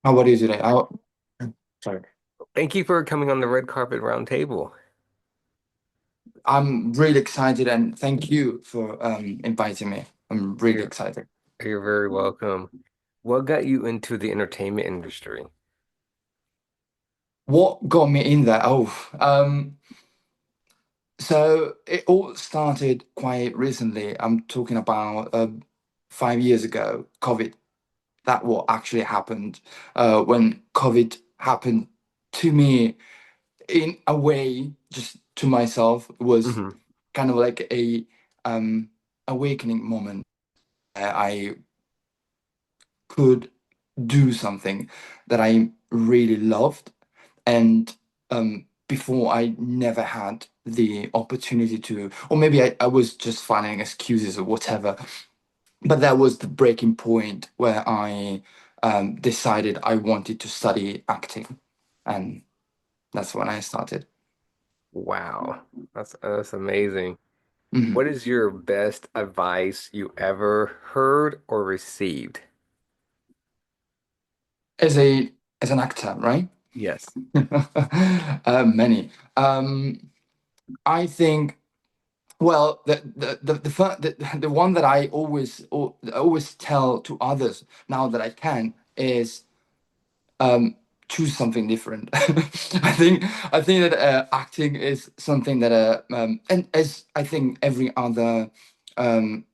How about you today? Sorry. Thank you for coming on the red carpet round table. I'm really excited and thank you for inviting me. I'm really You're excited. you're very welcome. What got you into the entertainment industry? What got me in there? So it all started quite recently. I'm talking about 5 years ago, COVID. That what actually happened. When COVID happened to me, in a way, just to myself, was Hmm. kind of like a um, awakening moment. I could do something that I really loved. And before I never had the opportunity to, or maybe I was just finding excuses or whatever. But that was the breaking point where I decided I wanted to study acting. And that's when I started. Wow, that's amazing. Mhm. What is your best advice you ever heard or received? As an actor, right? Yes. Many. I think. Well, the one that I always tell to others now that I can is choose something different. I think that acting is something that and as I think every other um,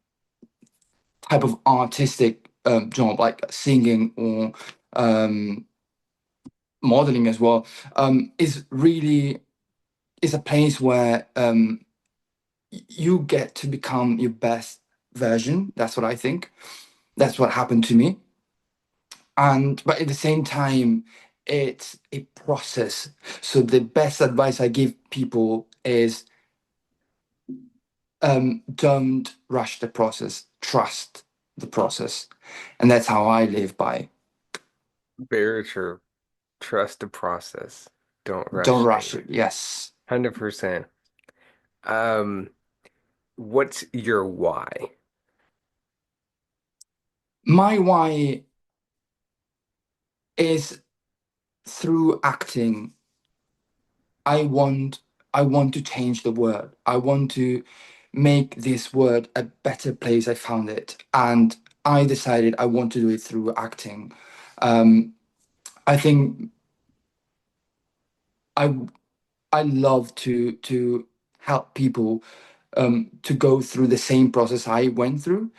type of artistic job like singing or um, modeling as well is really is a place where you get to become your best version. That's what I think. That's what happened to me. And but at the same time, it's a process. So the best advice I give people is don't rush the process. Trust the process. And that's how I live by. Very true. Trust the process. Don't Don't rush rush things. it. Yes. 100%. Um, what's your why? My why is through acting. I want I want to change the world. I want to make this world a better place I found it. And I decided I want to do it through acting. Um, I think I I love to help people to go through the same process I went through.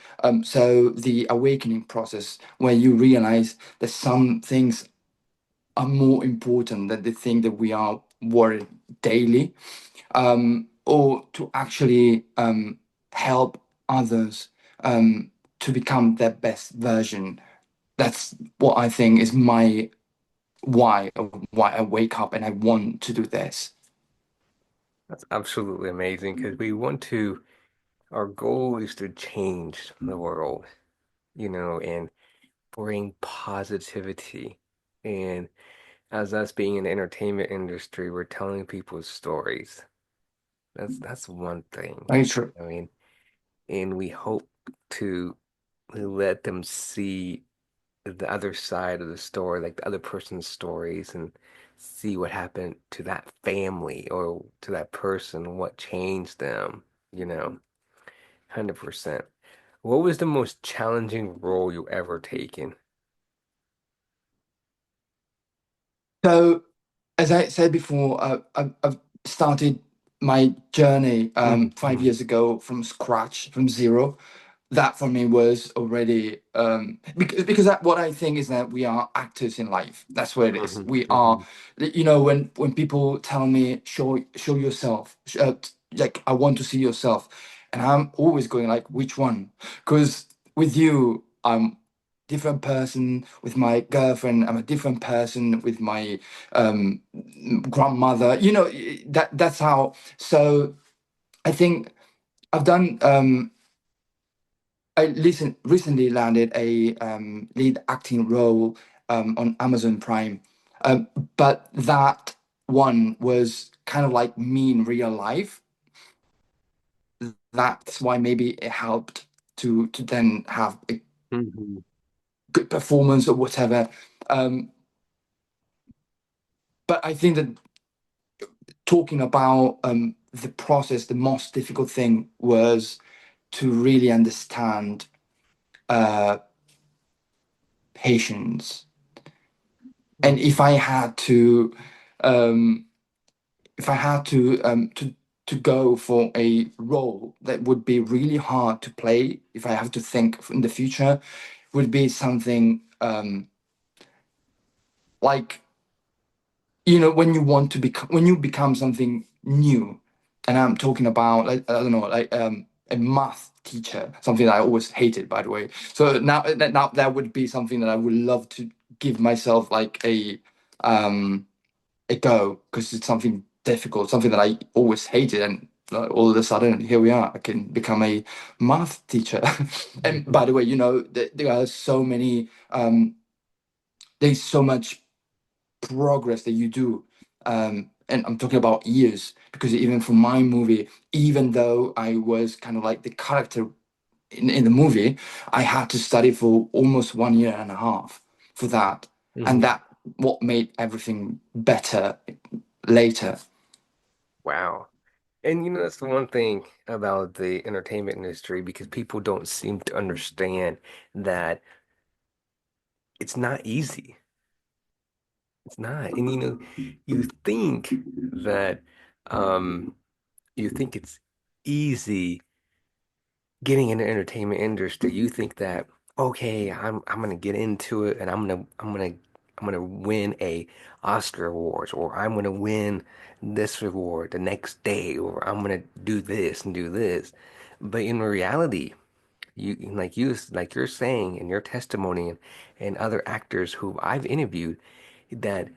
So the awakening process, where you realize that some things are more important than the thing that we are worried daily, or to actually help others to become their best version. That's what I think is my why of why I wake up and I want to do this. That's absolutely amazing because our goal is to change the world, and bring positivity. And as us being in the entertainment industry, we're telling people stories. That's one thing. Very true. I mean, and we hope to let them see the other side of the story, like the other person's stories, and see what happened to that family or to that person, what changed them, you know, 100%. What was the most challenging role you ever taken? So, as I said before, I've started my journey five Mhm. years ago from scratch, from zero. That for me was already because that, what I think is that we are actors in life. That's what it is. Mhm. We are, Mhm. when people tell me show yourself, like I want to see yourself, and I'm always going like which one? Because with you, I'm different person. With my girlfriend, I'm a different person. With my um, grandmother, that's how. So I think I've done. Recently landed a lead acting role on Amazon Prime, um, but that one was kind of like me in real life. That's why maybe it helped to then have a Mhm. good performance or whatever. but I think that talking about the process, the most difficult thing was to really understand uh, patience. And Mhm. um, if I had to go for a role that would be really hard to play, if I have to think in the future, would be something like, when you want to become, when you become something new. And I'm talking about, like, I don't know, like a math teacher, something that I always hated, by the way. So now that would be something that I would love to give myself like a go, because it's something difficult, something that I always hated, and all of a sudden here we are. I can become a math teacher. And by the way, there are so many. There's so much progress that you do. And I'm talking about years, because even for my movie, even though I was kind of like the character in the movie, I had to study for almost 1 year and a half for that. And Mhm. that what made everything better later. Wow. And that's the one thing about the entertainment industry because people don't seem to understand that it's not easy. It's not. And you think that you think it's easy getting in the entertainment industry. You think that okay, I'm gonna get into it and I'm gonna win a Oscar award or I'm gonna win this reward the next day or I'm gonna do this and do this. But in reality, like you're saying in your testimony and other actors who I've interviewed that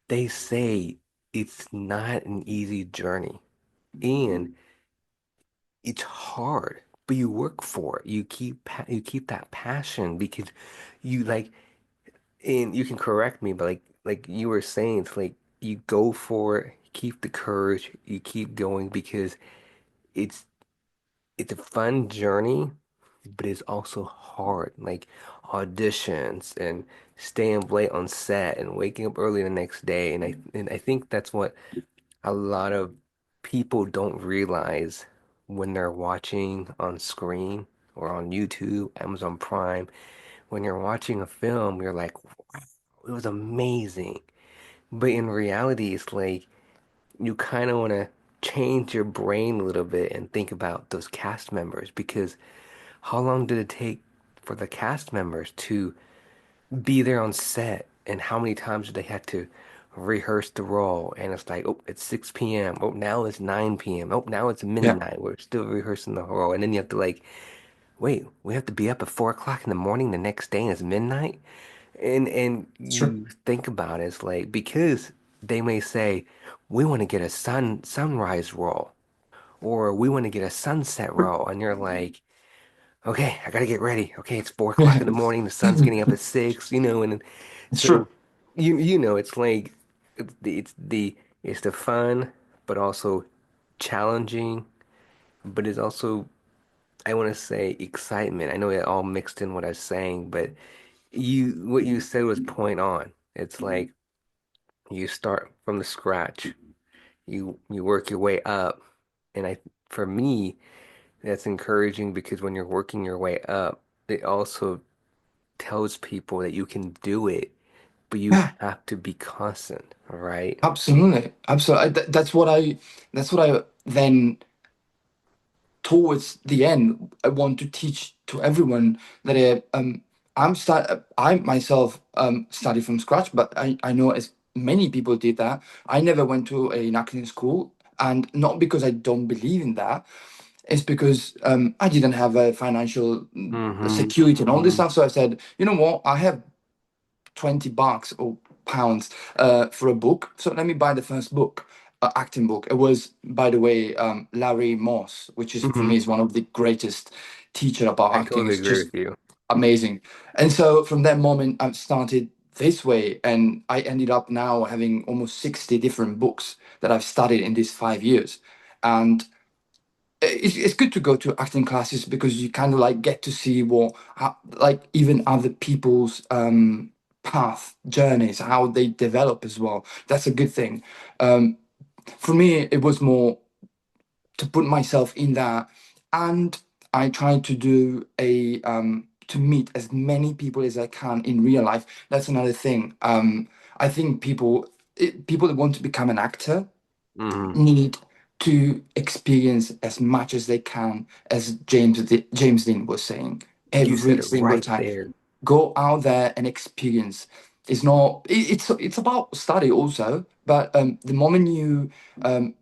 they say it's not an easy journey and it's hard, but you work for it. You keep that passion because you like, and you can correct me, but like you were saying, it's like you go for it, keep the courage, you keep going because it's it's a fun journey, but it's also hard. Like auditions and staying late on set and waking up early the next day. And I think that's what a lot of people don't realize when they're watching on screen or on YouTube, Amazon Prime. When you're watching a film, you're like, wow, it was amazing. But in reality, it's like you kind of want to change your brain a little bit and think about those cast members because how long did it take for the cast members to be there on set and how many times did they have to rehearse the role and it's like oh it's 6 p.m. oh now it's 9 p.m. oh now it's Yeah, midnight we're still rehearsing the role and then you have to like wait we have to be up at 4 o'clock in the morning the next day and it's midnight and it's true. you think about it, it's like because they may say we want to get a sunrise role or we want to get a sunset role and you're like okay, I gotta get ready. Okay, it's 4 o'clock in the morning. The sun's getting up at 6. And It's true. so it's like it's the fun, but also challenging, but it's also I want to say excitement. I know it all mixed in what I was saying, but what you said was point on. It's like you start from the scratch. You work your way up, and for me, that's encouraging because when you're working your way up, it also tells people that you can do it, but you Yeah, have to be constant, right? absolutely, absolutely. That's what I then, towards the end, I want to teach to everyone that I myself study from scratch, but I know as many people did that. I never went to an acting school, and not because I don't believe in that. It's because I didn't have a financial Mm-hmm. security and all this stuff. So I said, you know what, I have $20 or pounds for a book. So let me buy the first book, acting book. It was, by the way, Larry Moss, which is for Mm-hmm. me is one of the greatest teacher about I acting. totally It's agree just with you. amazing. And so from that moment, I started this way, and I ended up now having almost 60 different books that I've studied in these 5 years. And it's good to go to acting classes because you kind of like get to see what like even other people's path journeys, how they develop as well. That's a good thing. Um, for me, it was more to put myself in that, and I try to do a to meet as many people as I can in real life. That's another thing. I think people that want to become an actor Hmm. need to experience as much as they can, as James Dean was saying, You said every it single right time. there. Go out there and experience. It's not. It's about study also, but the moment you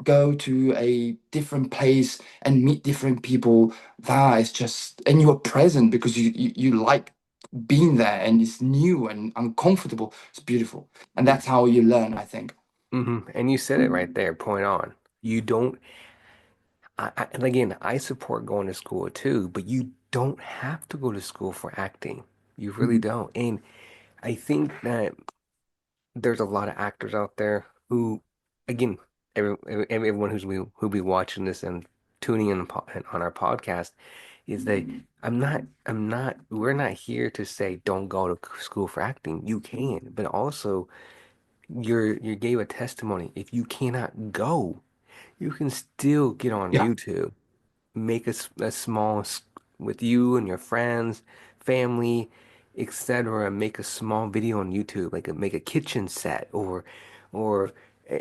go to a different place and meet different people, that is just, and you are present because you like being there, and it's new and uncomfortable. It's beautiful, and that's how you learn, I think. And you said it right there, point on. You don't, and again, I support going to school too, but you don't have to go to school for acting. You really Mhm. don't. And I think that there's a lot of actors out there who, again, everyone who be watching this and tuning in on our podcast is that we're not here to say don't go to school for acting. You can, but also you gave a testimony. If you cannot go, you can still get on Yeah. YouTube, make a with you and your friends, family, etc. Make a small video on YouTube, like make a kitchen set or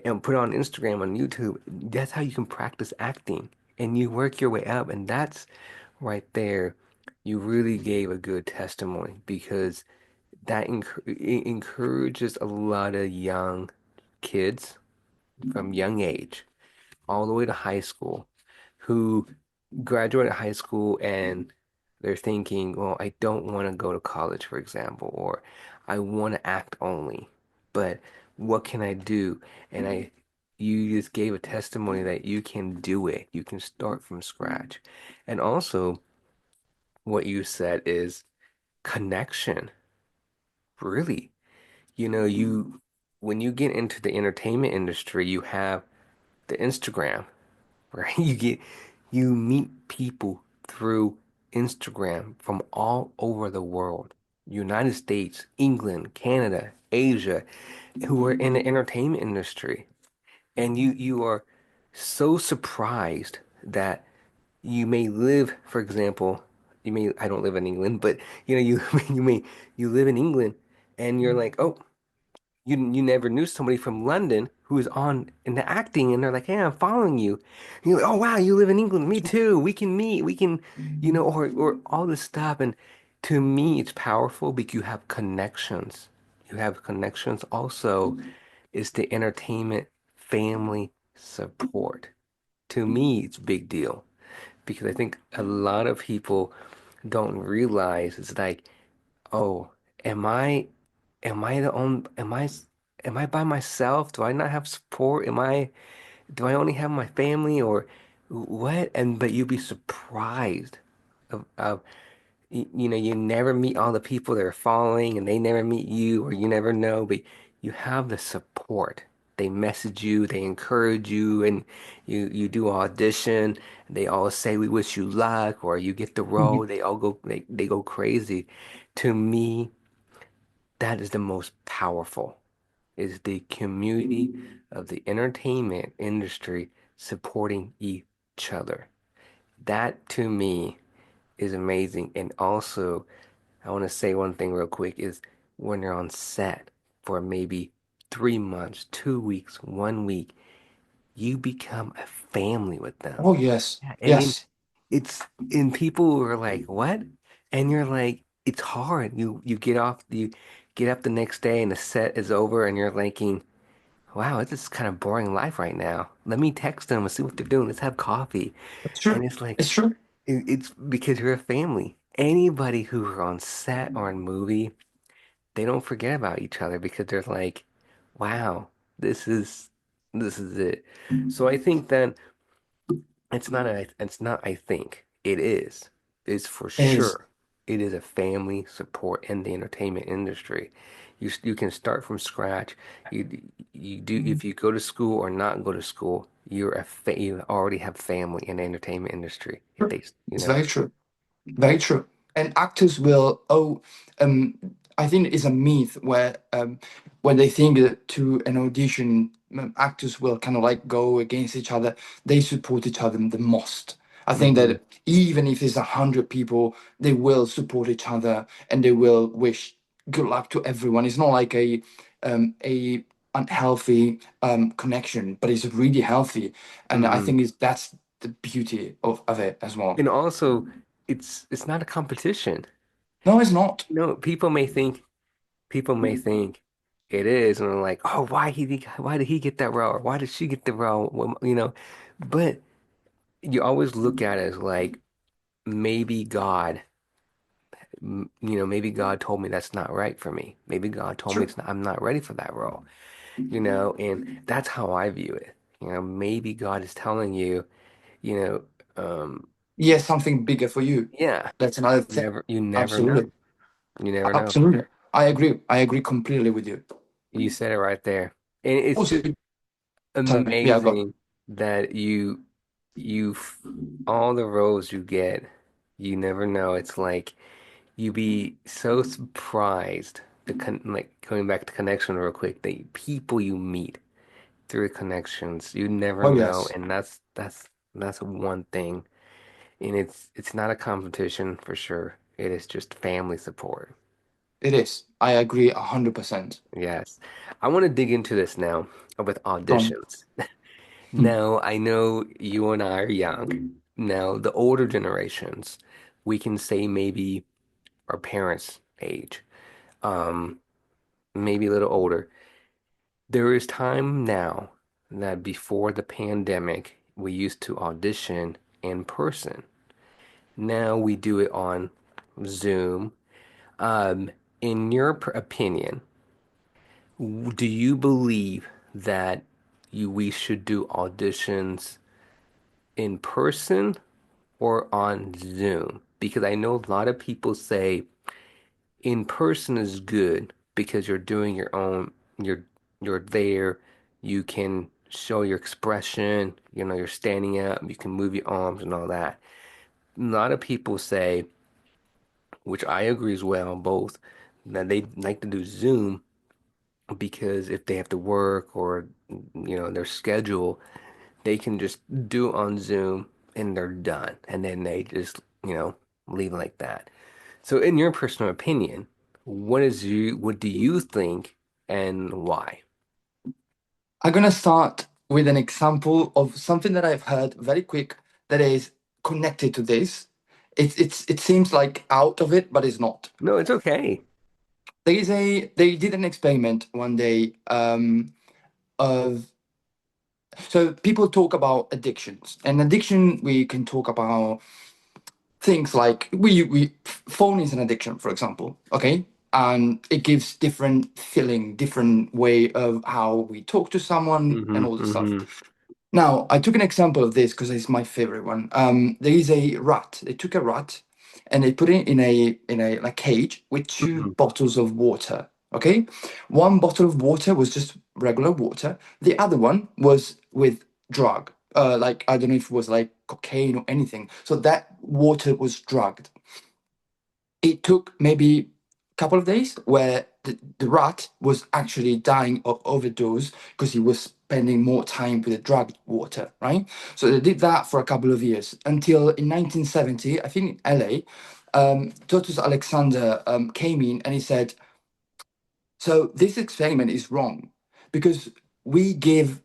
and put it on Instagram on YouTube. That's how you can practice acting, and you work your way up, and that's right there. You really gave a good testimony because that it encourages a lot of young kids from young age all the way to high school who graduate high school and they're thinking, well, I don't want to go to college, for example, or I want to act only, but what can I do? And you just gave a testimony that you can do it. You can start from scratch. And also, what you said is connection. Really, when you get into the entertainment industry, you have the Instagram, right? You meet people through Instagram from all over the world, United States, England, Canada, Asia, who are in the entertainment industry. And you are so surprised that you may live, for example, I don't live in England, but you live in England and you're like, oh, you never knew somebody from London who was on in the acting, and they're like, "Hey, I'm following you." And you're like, "Oh wow, you live in England? Me too. We can meet. We can, or all this stuff." And to me, it's powerful because you have connections. You have connections. Also, is the entertainment family support. To me, it's a big deal because I think a lot of people don't realize it's like, oh, am I am I the only am I by myself? Do I not have support? Do I only have my family or what? And but you'd be surprised of you never meet all the people that are following and they never meet you or you never know, but you have the support. They message you, they encourage you, and you do audition. They all say we wish you luck, or you get the role. Mhm. They all they go crazy. To me, that is the most powerful, is the community of the entertainment industry supporting each other. That to me is amazing. And also, I want to say one thing real quick is when you're on set for maybe 3 months, 2 weeks, 1 week, you become a family with them. Oh yes, Yeah. And then yes. and people are like, what? And you're like, it's hard. You get up the next day and the set is over and you're thinking, wow, this is kind of boring life right now. Let me text them and see what they're doing. Let's have coffee. It's And true. it's like, It's true. it's because you're a family. Anybody who are on set or in movie, they don't forget about each other because they're like, wow, this is this is it. So I think that it's not I think. It is. It's for It is. sure. It is a family support in the entertainment industry. You can start from scratch. You do if you go to school or not go to school, you already have family in the entertainment industry. If True. they, It's very true. Very true. And actors will, I think it's a myth where when they think that to an audition, actors will kind of like go against each other. They support each other the most. I think Hmm. that even if there's 100 people, they will support each other and they will wish good luck to everyone. It's not like a unhealthy connection, but it's really healthy, and I Hmm. think that's the beauty of it as well. And also, it's not a competition. No, it's not. No, people may think it is, and they're like, oh, why did he get that role, or why did she get the role? Well, but you always look at it as like maybe God, maybe God told me that's not right for me. Maybe God told me True. I'm not ready for that role, and that's how I view it. Maybe God is telling you, you know, Yes, something bigger for you. yeah, That's another thing. you never know. Absolutely. You never know. Absolutely. I agree. I agree completely with you. You said it right there. And it's Also, just tell me. Yeah, go. amazing that you all the roles you get, you never know. It's like you be so surprised like going back to connection real quick, the people you meet through connections, you never Oh, know, yes, and that's one thing. And it's not a competition for sure. It is just family support. it is. I agree 100%. Yes. I want to dig into this now with Go on. auditions. Hmm. Now, I know you and I are young. Now, the older generations, we can say maybe our parents' age, um, maybe a little older. There is time now that before the pandemic, we used to audition in person. Now we do it on Zoom. Um, in your opinion, do you believe that we should do auditions in person or on Zoom? Because I know a lot of people say in person is good because you're doing your own, you're there, you can show your expression, you're standing up, you can move your arms and all that. A lot of people say, which I agree as well, both, that they like to do Zoom because if they have to work or their schedule, they can just do it on Zoom and they're done. And then they just, leave like that. So in your personal opinion, what do you think and why? I'm going to start with an example of something that I've heard very quick that is connected to this. It seems like out of it, but it's not. No, it's okay. They did an experiment one day of so people talk about addictions, and addiction we can talk about things like we phone is an addiction, for example, okay, and it gives different feeling, different way of how we talk to someone and Hmm. all this stuff. Hmm. Now, I took an example of this because it's my favorite one. There is a rat. They took a rat and they put it in a like cage with two Hmm. bottles of water. Okay, one bottle of water was just regular water. The other one was with drug. Like I don't know if it was like cocaine or anything. So that water was drugged. It took maybe a couple of days where the rat was actually dying of overdose because he was spending more time with the drugged water, right? So they did that for a couple of years until in 1970, I think in LA, Totus Alexander came in and he said, so this experiment is wrong because we give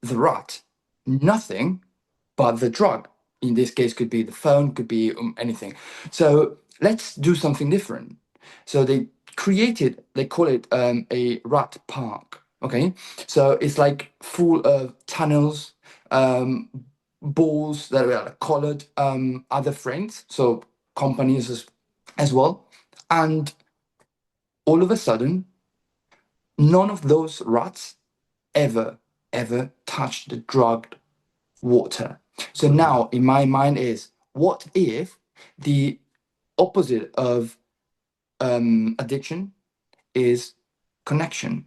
the rat nothing but the drug. In this case, could be the phone, could be anything. So let's do something different. So they call it a rat park. Okay, so it's like full of tunnels, um, balls that are colored, other frames, so companies as well. And all of a sudden, none of those rats ever, ever touched the drugged water. So Hmm. now in my mind is what if the opposite of addiction is connection?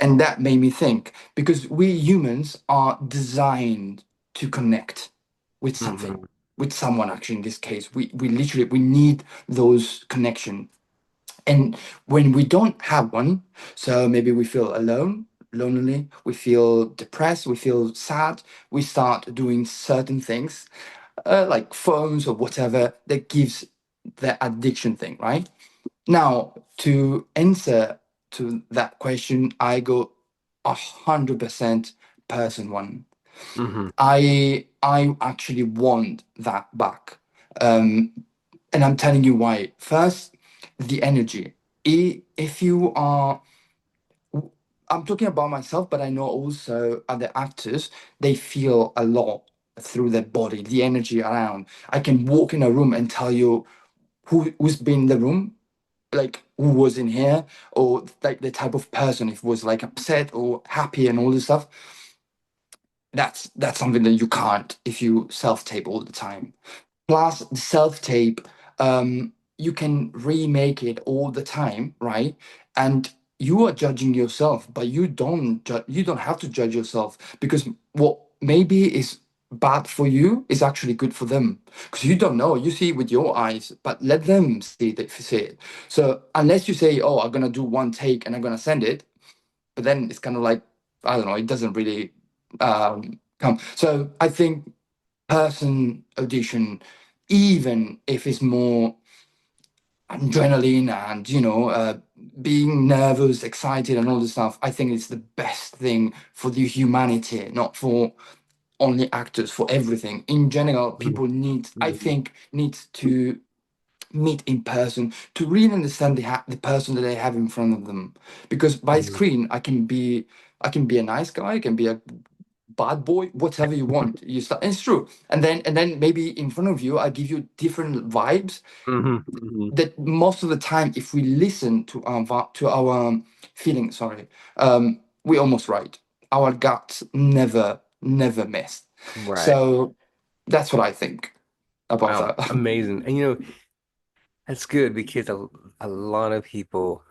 And that made me think because we humans are designed to connect with something, Hmm. with someone. Actually, in this case, we literally we need those connection. And when we don't have one, so maybe we feel alone, lonely, we feel depressed, we feel sad, we start doing certain things, like phones or whatever, that gives the addiction thing, right? Now, to answer to that question, I go 100% person one. Hmm. I actually want that back. Um, and I'm telling you why. First, the energy. If you are, I'm talking about myself, but I know also other actors, they feel a lot through their body, the energy around. I can walk in a room and tell you who's been in the room, like who was in here, or like the type of person, if it was like upset or happy and all this stuff. That's something that you can't if you self-tape all the time. Plus the self-tape, you can remake it all the time, right? And you are judging yourself, but you don't have to judge yourself, because what maybe is bad for you is actually good for them, because you don't know, you see it with your eyes, but let them see it. So unless you say, oh, I'm gonna do one take and I'm gonna send it, but then it's kind of like, I don't know, it doesn't really come. So I think person audition, even if it's more adrenaline and being nervous, excited, and all this stuff, I think it's the best thing for the humanity, not for only actors, for everything in general. People need, I Hmm. think, needs to meet in person to really understand the person that they have in front of them, because by Hmm. screen I can be a nice guy, I can be a bad boy, whatever you want. You start, and it's true. And then maybe in front of you, I give you different vibes. Hmm. Hmm. That most of the time, if we listen to our feelings, sorry, we almost right. Our guts never miss. Right. So that's what I think about Wow. that. Amazing. And that's good because a lot of people,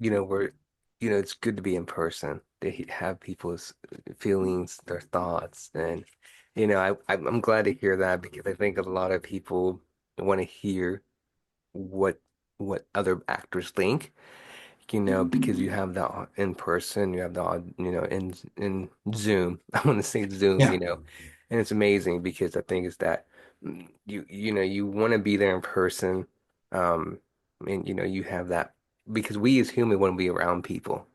were, it's good to be in person. They have people's feelings, their thoughts, and I'm glad to hear that because I think a lot of people want to hear what other actors think, because you have that in person, you have the, in Zoom. I want to say Zoom, Yeah. and it's amazing because I think it's that you want to be there in person, um, and you have that because we as human want to be around people.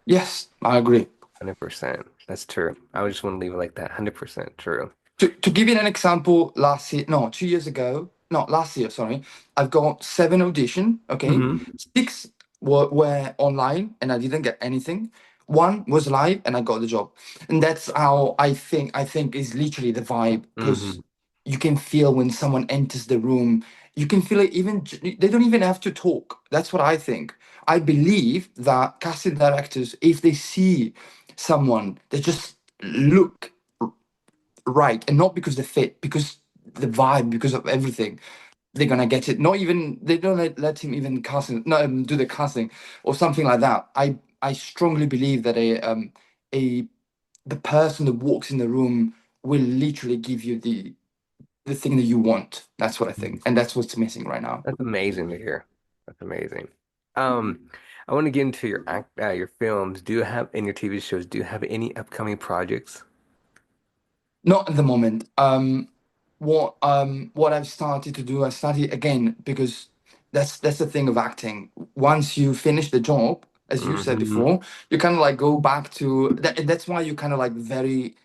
Yes, I agree. 100%. That's true. I would just want to leave it like that. 100% true. To give you an example, last year, no, 2 years ago, no, last year, sorry, I've got seven audition. Okay, Hmm. six were online and I didn't get anything. One was live and I got the job, and that's how I think is literally the vibe, because Hmm. you can feel when someone enters the room. You can feel it, even they don't even have to talk. That's what I think. I believe that casting directors, if they see someone, they just look right, and not because they fit, because the vibe, because of everything, they're gonna get it. Not even, they don't let him even casting, no, do the casting or something like that. I strongly believe that a the person that walks in the room will literally give you the thing that you want. That's what I think, and that's what's missing right now. That's amazing to hear. That's amazing. Um, I want to get into your films. Do you have in your TV shows? Do you have any upcoming projects? Not at the moment. What I've started to do, I started again, because that's the thing of acting. Once you finish the job, as you said Hmm. before, you kind of like go back to that. And that's why you kind of like very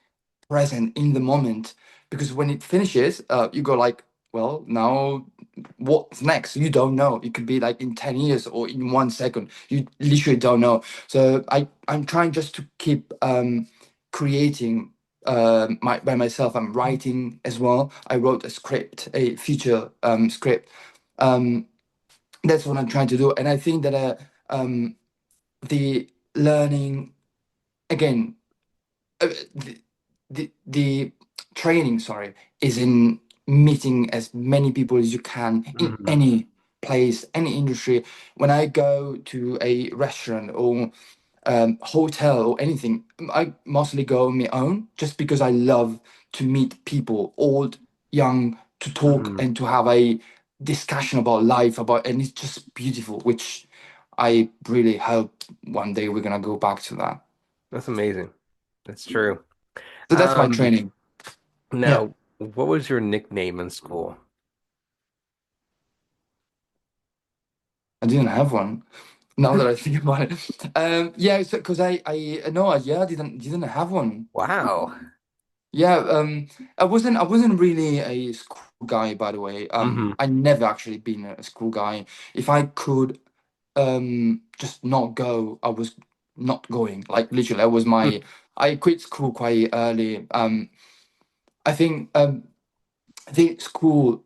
present in the moment, because when it finishes, you go like, well, now what's next? You don't know. It could be like in 10 years or in 1 second. You literally don't know. So I'm trying just to keep creating by myself. I'm writing as well. I wrote a script, a feature script. Um, that's what I'm trying to do. And I think that the learning, again, the, the training, sorry, is in meeting as many people as you can in Hmm. any place, any industry. When I go to a restaurant or hotel or anything, I mostly go on my own, just because I love to meet people, old, young, to talk Hmm. and to have a discussion about life, and it's just beautiful, which I really hope one day we're gonna go back to that. That's amazing. That's true. So that's my Um, training. Yeah, Now, what was your nickname in school? I didn't have one. Now that I think about it, yeah, so because I no, yeah, I didn't have one. Wow. Yeah, I wasn't really a school guy, by the way. Hmm. I never actually been a school guy. If I could just not go, I was not going. Like literally, that was my. I quit school quite early. I think school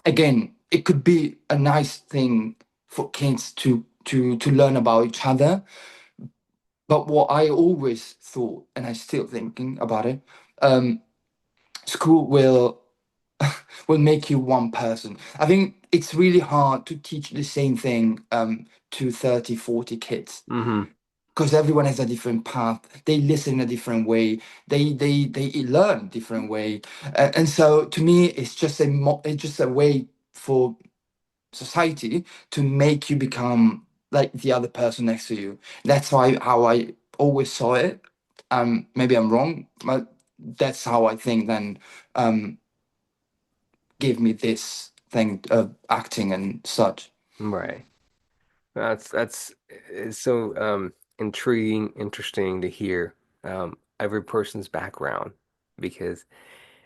again, it could be a nice thing for kids to learn about each other. But what I always thought, and I still thinking about it, um, school will make you one person. I think it's really hard to teach the same thing to 30, 40 kids Hmm. because everyone has a different path. They listen in a different way. They learn different way. And so to me, it's just a way for society to make you become like the other person next to you. That's why how I always saw it. Maybe I'm wrong, but that's how I think then um gave me this thing of acting and such. Right. That's it's so intriguing, interesting to hear every person's background because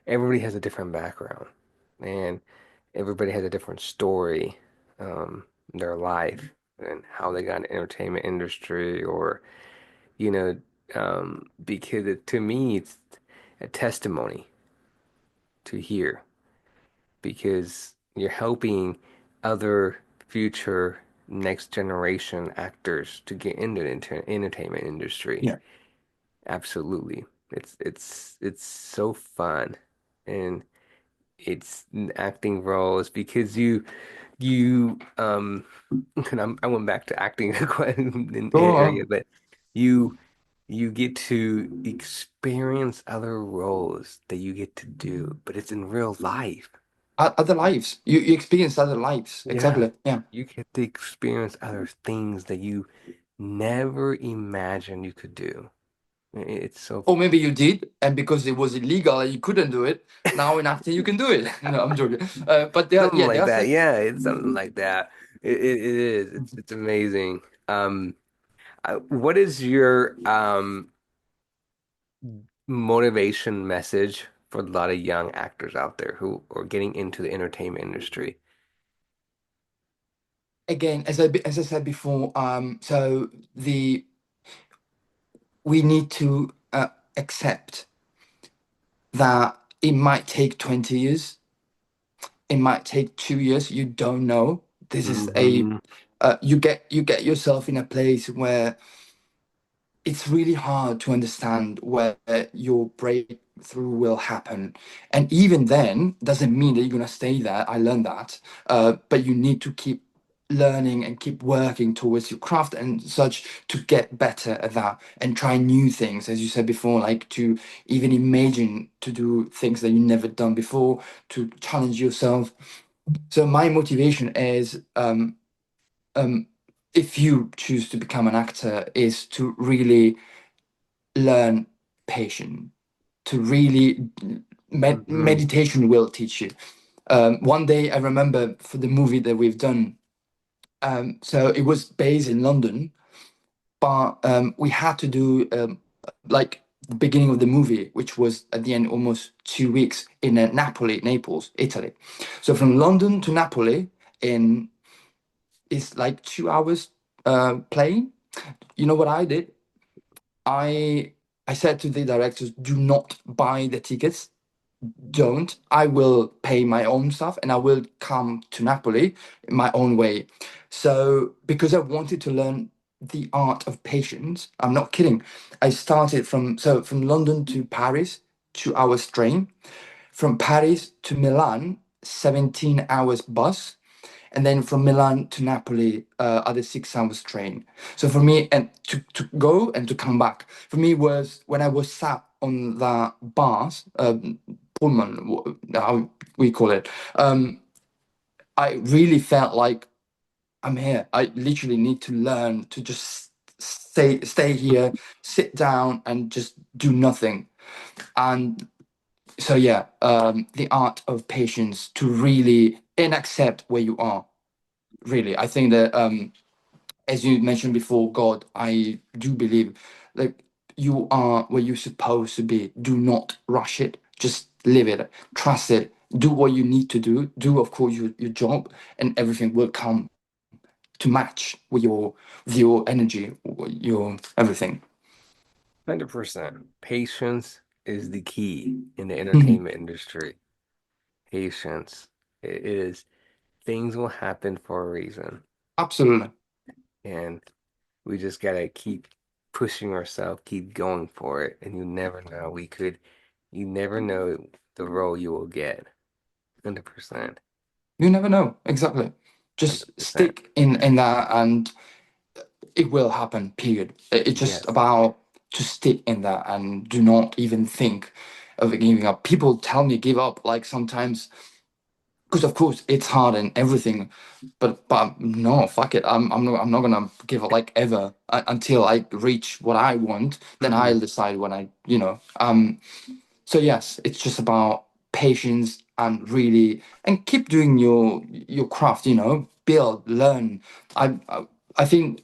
everybody has a different background and everybody has a different story, in their life and how they got in the entertainment industry or you know, because to me it's a testimony to hear because you're helping other future next generation actors to get into the entertainment industry. Yeah. Absolutely. It's so fun and it's acting roles because you and I went back to acting quite in Go area, on. but you you get to experience other roles that you get to do, but it's in real life. Other lives. You experience other lives. Yeah. Exactly. Yeah. You get to experience other things that you never imagined you could do. It's so Or maybe you did, and because it was illegal and you couldn't do it, now in acting you can do it. No, I'm joking. But something there like are that. certain. Yeah, it's something like that. It is. It's amazing. What is your motivation message for a lot of young actors out there who are getting into the entertainment industry? Again, as I said before, so the we need to accept that it might take 20 years, it might take 2 years. You don't know. This is a Hmm. you get yourself in a place where it's really hard to understand where your breakthrough will happen. And even then, doesn't mean that you're gonna stay there. I learned that. But you need to keep learning and keep working towards your craft and such to get better at that and try new things, as you said before, like to even imagine to do things that you never done before, to challenge yourself. So my motivation is um if you choose to become an actor is to really learn patience, to really Hmm. meditation will teach you. One day I remember for the movie that we've done, so it was based in London, but we had to do like the beginning of the movie, which was at the end almost 2 weeks in Naples, Italy. So from London to Napoli in is like 2 hours plane. You know what I did? I I said to the directors, do not buy the tickets. Don't. I will pay my own stuff and I will come to Napoli in my own way. So because I wanted to learn the art of patience, I'm not kidding. I started from London to Paris, 2 hours train. From Paris to Milan, 17 hours bus, and then from Milan to Napoli, other 6 hours train. So for me, and to go and to come back, for me was when I was sat on the bus, Pullman, how we call it. I really felt like I'm here. I literally need to learn to just stay here, sit down, and just do nothing. And so yeah, the art of patience to really and accept where you are. Really, I think that as you mentioned before, God, I do believe like you are where you're supposed to be. Do not rush it. Just live it. Trust it. Do what you need to do. Do of course your job, and everything will come to match with your energy, your everything. 100%. Patience is the key in the Mhm. entertainment industry. Patience. It is, things will happen for a reason. Absolutely. And we just gotta keep pushing ourselves, keep going for it. And you never know. You never know the role you will get. 100%. You never know. Exactly. Just 100%. stick in that, and it will happen. Period. It's just Yes. about to stick in that and do not even think of giving up. People tell me give up like sometimes because of course it's hard and everything, but no, fuck it. I'm not gonna give up like ever until I reach what I want. Then Hmm. I'll decide when So yes, it's just about patience and really and keep doing your craft. Build, learn. I think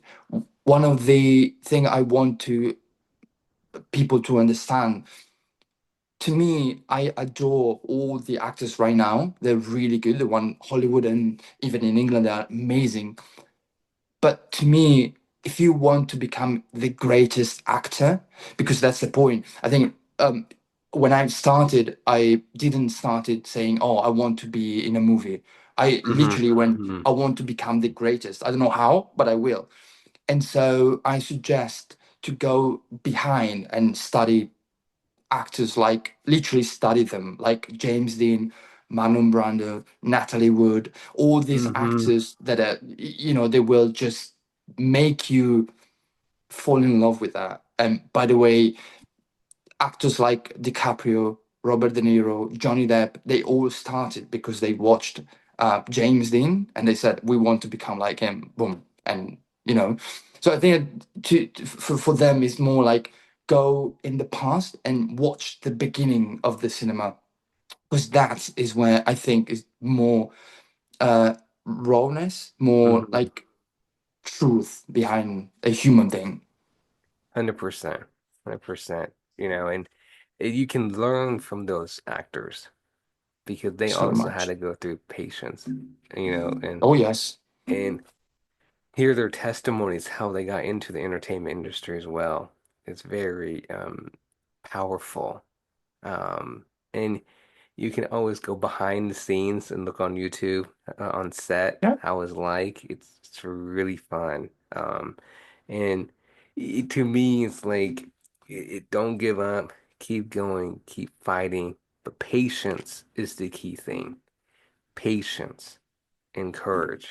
one of the thing I want to people to understand. To me, I adore all the actors right now. They're really good. The one Hollywood and even in England, they're amazing. But to me, if you want to become the greatest actor, because that's the point, I think when I started, I didn't started saying, "Oh, I want to be in a movie." I Hmm. literally went, Hmm. "I want to become the greatest." I don't know how, but I will. And so I suggest to go behind and study actors, like literally study them, like James Dean, Marlon Brando, Natalie Wood, all these Hmm. actors that are, they will just make you fall in love with that. And by the way, actors like DiCaprio, Robert De Niro, Johnny Depp, they all started because they watched James Dean and they said, we want to become like him. Boom. And, so I think for them, it's more like go in the past and watch the beginning of the cinema because that is where I think is more rawness, more Hmm. like truth behind a human thing. 100%. 100%. And you can learn from those actors because they So also had much. to go through patience, and Oh, yes. and hear their testimonies, how they got into the entertainment industry as well. It's very powerful. And you can always go behind the scenes and look on YouTube on set Yeah. how it's like. It's really fun. And to me, it's like don't give up, keep going, keep fighting. But patience is the key thing. Patience and courage.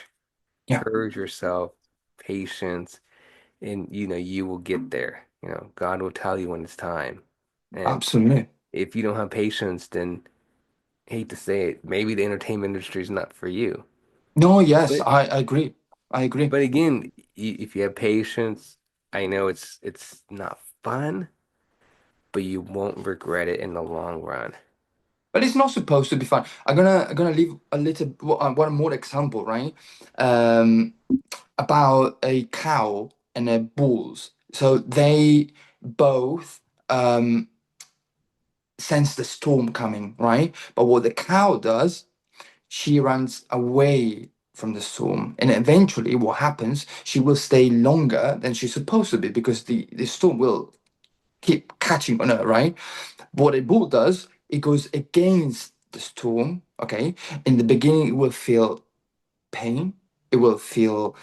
Yeah. Courage yourself, patience, and you will get there. God will tell you when it's time. And Absolutely. if you don't have patience, then hate to say it, maybe the entertainment industry is not for you. No, yes, But I agree. I agree. but again, if you have patience, I know it's not fun, but you won't regret it in the long run. But it's not supposed to be fun. I'm gonna leave a little one more example, right? Um, about a cow and a bulls. So they both sense the storm coming, right? But what the cow does, she runs away from the storm, and eventually, what happens? She will stay longer than she's supposed to be because the storm will keep catching on her, right? What a bull does, it goes against the storm. Okay, in the beginning, it will feel pain. It will feel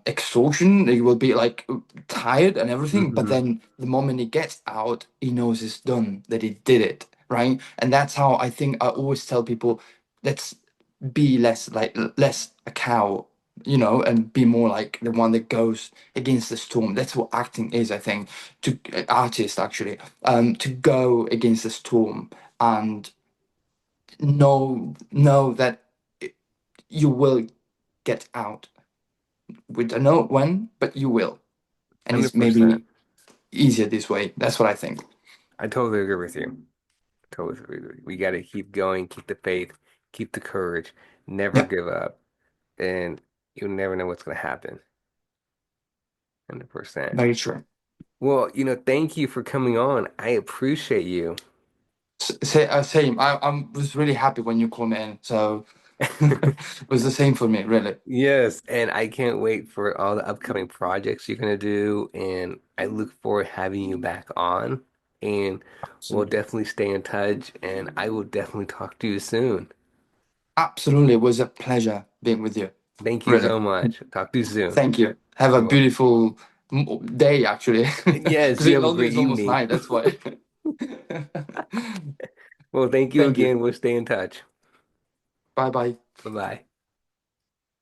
exhaustion. It will be like tired and everything. But Hmm. then the moment he gets out, he knows it's done. That he did it, right? And that's how I think I always tell people, let's be less a cow, and be more like the one that goes against the storm. That's what acting is, I think, to artist actually, to go against the storm and know that you will get out. We don't know when, but you will. And it's 100%. maybe easier this way. That's what I think. I totally agree with you. Totally agree with you. We got to keep going, keep the faith, keep the courage, never Yeah, give up, and you'll never know what's going to happen. 100%. very true. Well, thank you for coming on. I appreciate you. Same. I was really happy when you called me in. So it was the same for me, really. Yes, and I can't wait for all the upcoming projects you're gonna do, and I look forward to having you back on. And we'll Absolutely. definitely stay in touch, and I will definitely talk to you soon. Absolutely. It was a pleasure being with you. Thank you Really. so much. Talk to you soon. Thank you. Have a You're welcome. beautiful day, actually, Yes, because you it have a only great is almost evening. night. That's why. Well, thank you Thank you. again. We'll stay in touch. Bye bye. Bye bye.